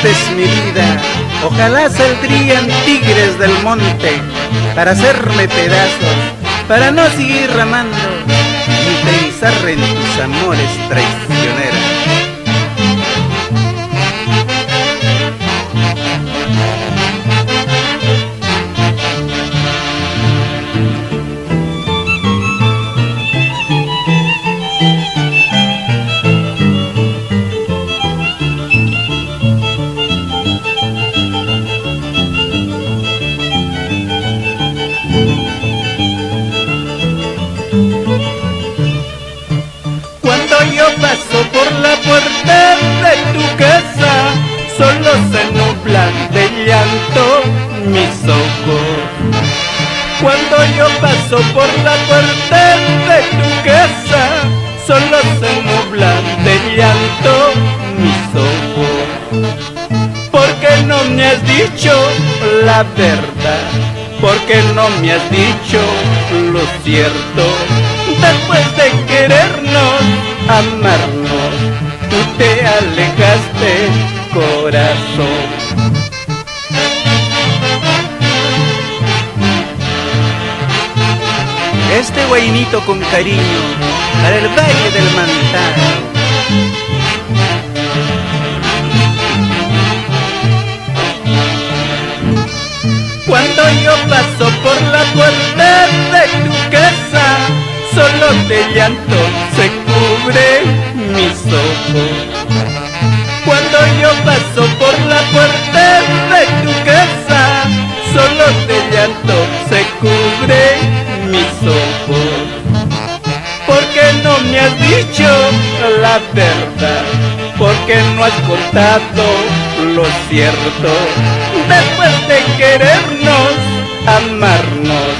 esta es mi vida. Ojalá saldrían tigres del monte para hacerme pedazos, para no seguir ramando ni pensar en tus amores traicioneras. Cuando yo paso por la puerta de tu casa, solo se nublan de llanto mis ojos. Cuando yo paso por la puerta de tu casa, solo se nublan de llanto mis ojos. ¿Por qué no me has dicho la verdad? ¿Por qué no me has dicho lo cierto? Después de querernos, amarnos, tú te alejaste, corazón. Este guainito con cariño para el Valle del Mantaro. Cuando yo paso por la puerta de tu casa, solo de llanto se cubre mis ojos. Cuando yo paso por la puerta de tu casa, solo de llanto se cubre mis ojos. ¿Por qué no me has dicho la verdad? ¿Por qué no has contado lo cierto? Después de querernos, amarnos,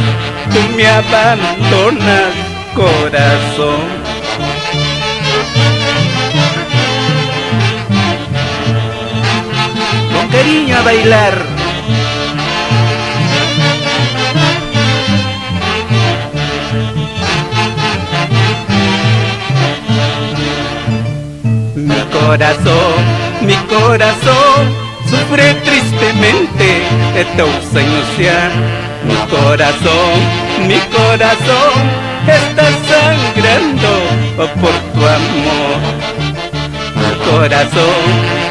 tú me abandonas, corazón. Con cariño a bailar. Mi corazón sufre tristemente de tu ausencia. Mi corazón está sangrando por tu amor.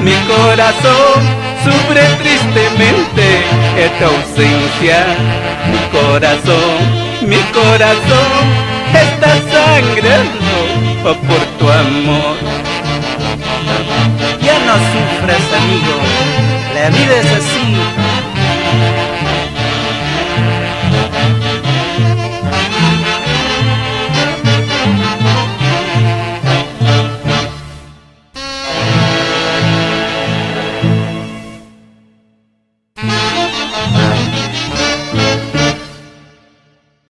Mi corazón sufre tristemente de tu ausencia. Mi corazón está sangrando por tu amor. Ya no sufras, amigo, la vida es así.